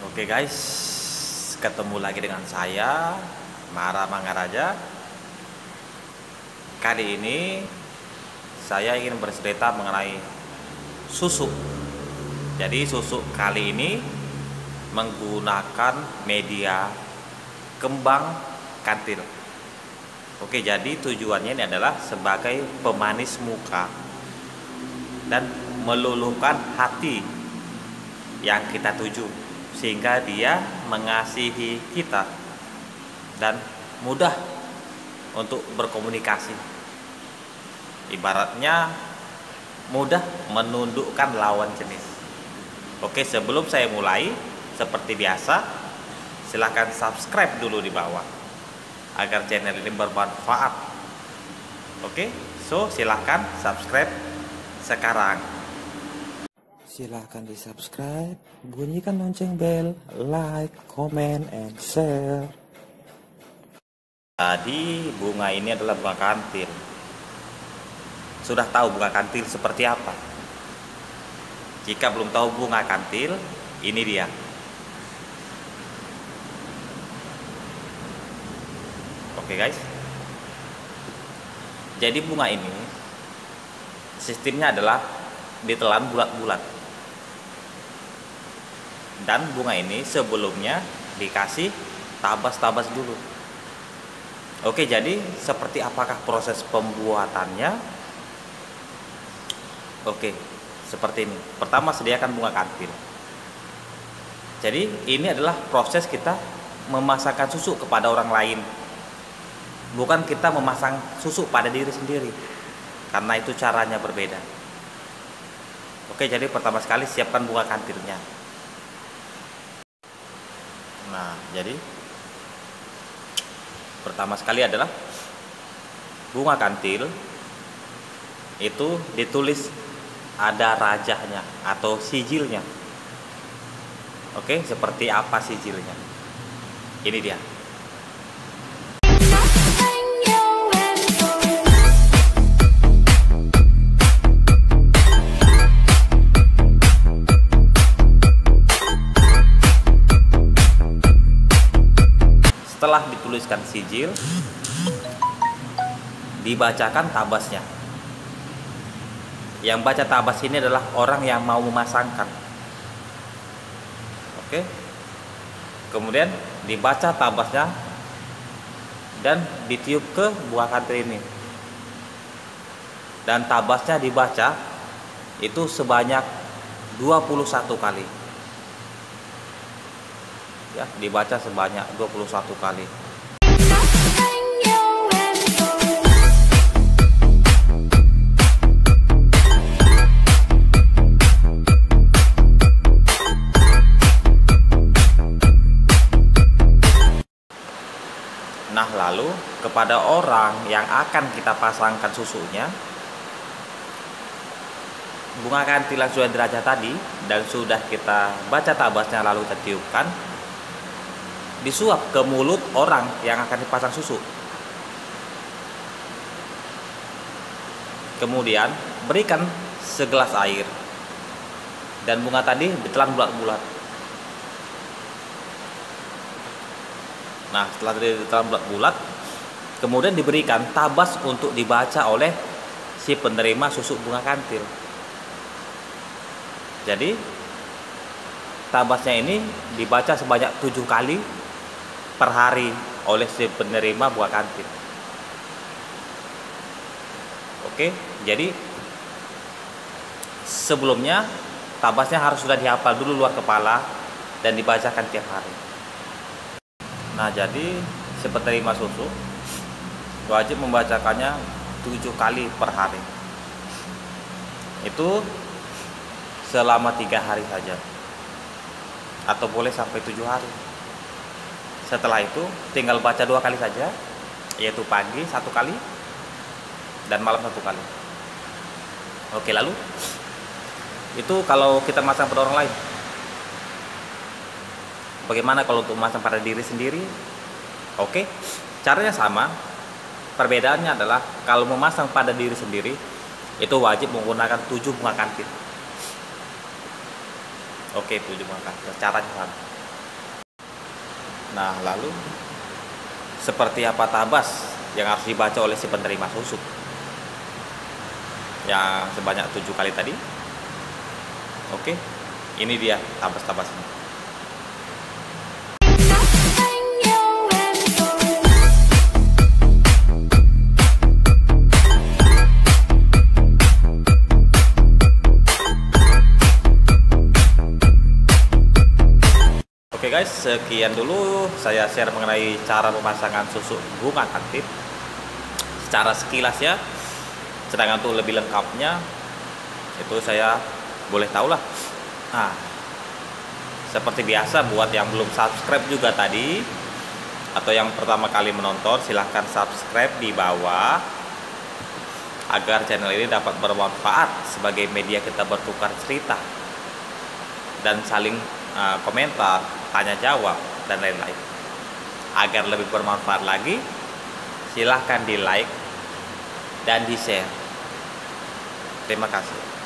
Oke guys, ketemu lagi dengan saya Mara Mangaraja. Kali ini saya ingin bercerita mengenai susu. Jadi susu kali ini menggunakan media kembang kantil. Oke, jadi tujuannya ini adalah sebagai pemanis muka dan meluluhkan hati yang kita tuju, sehingga dia mengasihi kita dan mudah untuk berkomunikasi. Ibaratnya mudah menundukkan lawan jenis. Oke, sebelum saya mulai, seperti biasa, silahkan subscribe dulu di bawah agar channel ini bermanfaat. Oke, so silahkan subscribe sekarang. Silahkan di subscribe, bunyikan lonceng bel, like, comment, and share. Tadi bunga ini adalah bunga kantil. Sudah tahu bunga kantil seperti apa? Jika belum tahu bunga kantil, ini dia. Oke guys. Jadi bunga ini sistemnya adalah ditelan bulat-bulat. Dan bunga ini sebelumnya dikasih tabas-tabas dulu. Oke, jadi seperti apakah proses pembuatannya? Oke, seperti ini. Pertama, sediakan bunga kantil. Jadi ini adalah proses kita memasangkan susu kepada orang lain, bukan kita memasang susu pada diri sendiri, karena itu caranya berbeda. Oke, jadi pertama sekali siapkan bunga kantilnya. Nah, jadi pertama sekali adalah bunga kantil itu ditulis ada rajahnya atau sijilnya. Oke, seperti apa sijilnya? Ini dia. Setelah dituliskan sijil, dibacakan tabasnya. Yang baca tabas ini adalah orang yang mau memasangkan. Oke. Kemudian dibaca tabasnya dan ditiup ke buah kantil ini. Dan tabasnya dibaca itu sebanyak 21 kali. Ya, dibaca sebanyak 21 kali. Nah, lalu kepada orang yang akan kita pasangkan susunya, bunga kantil yang sudah dirajah tadi dan sudah kita baca tabasnya lalu kita tiupkan, disuap ke mulut orang yang akan dipasang susu. Kemudian berikan segelas air dan bunga tadi ditelan bulat-bulat. Nah, setelah ditelan bulat-bulat, kemudian diberikan tabas untuk dibaca oleh si penerima susu bunga kantil. Jadi tabasnya ini dibaca sebanyak 7 kali per hari oleh si penerima buah kantil. Oke, jadi sebelumnya tabasnya harus sudah dihafal dulu luar kepala dan dibacakan tiap hari. Nah, jadi si penerima susu wajib membacakannya 7 kali per hari. Itu selama 3 hari saja, atau boleh sampai 7 hari. Setelah itu tinggal baca 2 kali saja, yaitu pagi 1 kali dan malam 1 kali. Oke, lalu itu kalau kita masang pada orang lain. Bagaimana kalau untuk masang pada diri sendiri? Oke, caranya sama. Perbedaannya adalah kalau memasang pada diri sendiri itu wajib menggunakan 7 bunga kantil. Oke, 7 bunga kantil. Caranya sama. Nah, lalu seperti apa tabas yang harus dibaca oleh si penerima susu yang sebanyak 7 kali tadi? Oke, ini dia tabas-tabasnya. Oke guys, sekian dulu saya share mengenai cara pemasangan susu bunga aktif secara sekilas ya. Sedangkan untuk lebih lengkapnya itu saya boleh tahu lah. Nah, seperti biasa buat yang belum subscribe juga tadi atau yang pertama kali menonton, silahkan subscribe di bawah agar channel ini dapat bermanfaat sebagai media kita bertukar cerita dan saling komentar, tanya jawab dan lain-lain. Agar lebih bermanfaat lagi, silahkan di like dan di share. Terima kasih.